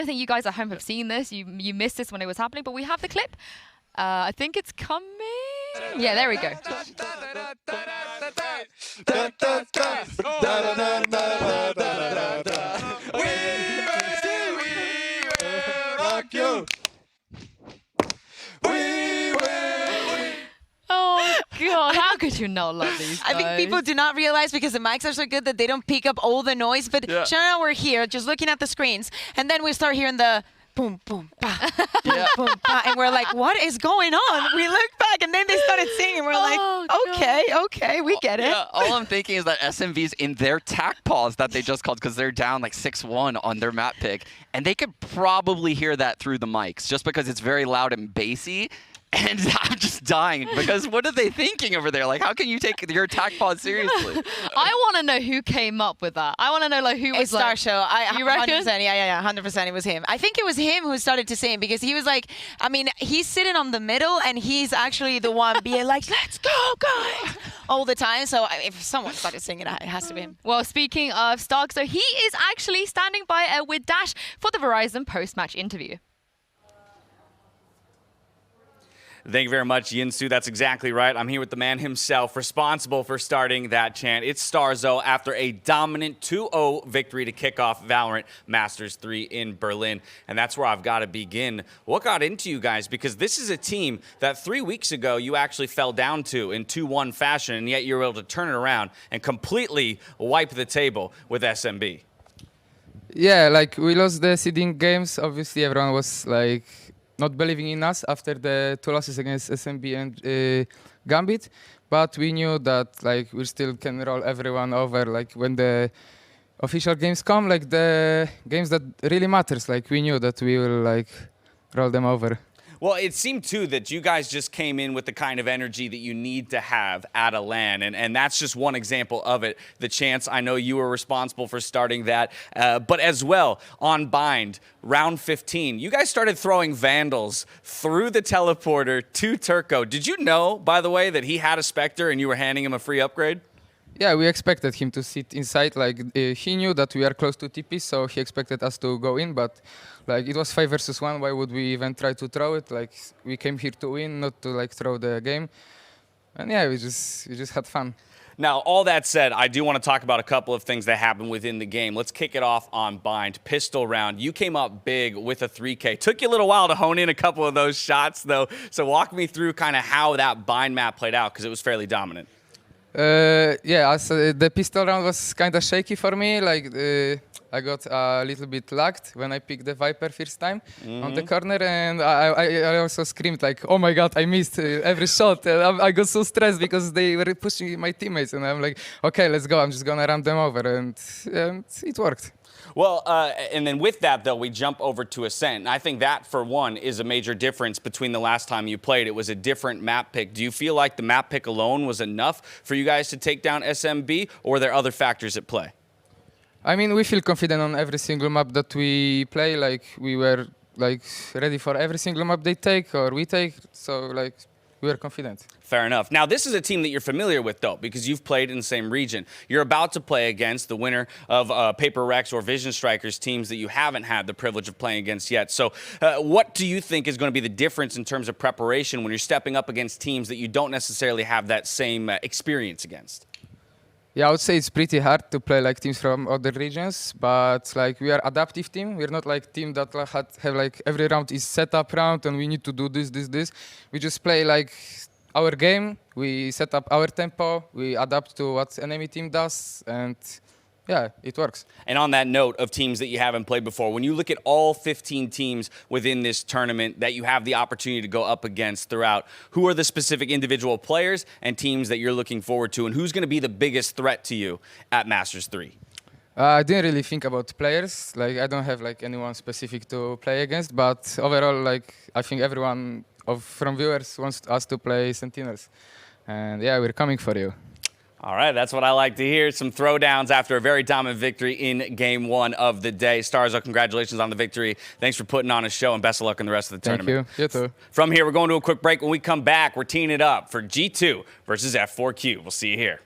don't think you guys at home have seen this. You missed this when it was happening, but we have the clip. I think it's coming. Yeah, there we go. Oh God, how could you not love these guys? I think people do not realize because the mics are so good that they don't pick up all the noise. But Sean and I were here just looking at the screens, and then we start hearing the boom, boom, ba, boom, boom, ba, and we're like, what is going on? We looked back, and then they started singing. We're like, okay, we get it. Yeah, all I'm thinking is that SMB's in their tack pause that they just called because they're down like 6-1 on their map pick, and they could probably hear that through the mics just because it's very loud and bassy. And I'm just dying because what are they thinking over there? Like, how can you take your attack pod seriously? I want to know who came up with that. I want to know like who was it's Starxo. You reckon? 100%, yeah, 100%. It was him. I think it was him who started to sing because he was like, I mean, he's sitting on the middle and he's actually the one being like, let's go, guys, all the time. So if someone started singing, it has to be him. Well, speaking of Starxo, he is actually standing by with Dash for the Verizon post-match interview. Thank you very much, Yinsu. That's exactly right. I'm here with the man himself, responsible for starting that chant. It's Starxo after a dominant 2-0 victory to kick off Valorant Masters 3 in Berlin. And that's where I've got to begin. What got into you guys? Because this is a team that 3 weeks ago you actually fell down to in 2-1 fashion, and yet you were able to turn it around and completely wipe the table with SMB. Yeah, like we lost the seeding games. Obviously, everyone was like not believing in us after the 2 losses against SMB and Gambit, but we knew that like we still can roll everyone over. Like when the official games come, like the games that really matters, like we knew that we will like roll them over. Well, it seemed, too, that you guys just came in with the kind of energy that you need to have at a LAN, and that's just one example of it. The Chance, I know you were responsible for starting that, but as well, on Bind, round 15, you guys started throwing Vandals through the teleporter to Turco. Did you know, by the way, that he had a Spectre and you were handing him a free upgrade? Yeah, we expected him to sit inside. Like he knew that we are close to TP, so he expected us to go in. But like it was 5 versus 1. Why would we even try to throw it? Like we came here to win, not to like throw the game. And yeah, we just had fun. Now, all that said, I do want to talk about a couple of things that happened within the game. Let's kick it off on Bind. Pistol round. You came up big with a 3K. Took you a little while to hone in a couple of those shots, though. So walk me through kind of how that Bind map played out, because it was fairly dominant. Yeah, the pistol round was kind of shaky for me. Like I got a little bit lagged when I picked the Viper first time on the corner, and I also screamed like, "Oh my God, I missed every shot!" I got so stressed because they were pushing my teammates, and I'm like, "Okay, let's go. I'm just gonna run them over," and it worked. Well, and then with that, though, we jump over to Ascent. And I think that, for one, is a major difference between the last time you played. It was a different map pick. Do you feel like the map pick alone was enough for you guys to take down SMB, or are there other factors at play? I mean, we feel confident on every single map that we play. Like, we were like ready for every single map they take or we take. So, like, we were confident. Fair enough. Now, this is a team that you're familiar with, though, because you've played in the same region. You're about to play against the winner of Paper Rex or Vision Strikers, teams that you haven't had the privilege of playing against yet. So what do you think is going to be the difference in terms of preparation when you're stepping up against teams that you don't necessarily have that same experience against? Yeah, I would say it's pretty hard to play like teams from other regions, but like we are adaptive team. We're not like team that have like every round is set up round and we need to do this. We just play like our game. We set up our tempo. We adapt to what enemy team does, and yeah, it works. And on that note of teams that you haven't played before, when you look at all 15 teams within this tournament that you have the opportunity to go up against throughout, who are the specific individual players and teams that you're looking forward to, and who's going to be the biggest threat to you at Masters 3? I didn't really think about players. Like I don't have like anyone specific to play against, but overall, like I think everyone from viewers wants us to play Sentinels, and yeah, we're coming for you. All right, that's what I like to hear. Some throwdowns after a very dominant victory in Game 1 of the day. Starxo, congratulations on the victory. Thanks for putting on a show, and best of luck in the rest of the tournament. Thank you. You too. From here, we're going to a quick break. When we come back, we're teeing it up for G2 versus F4Q. We'll see you here.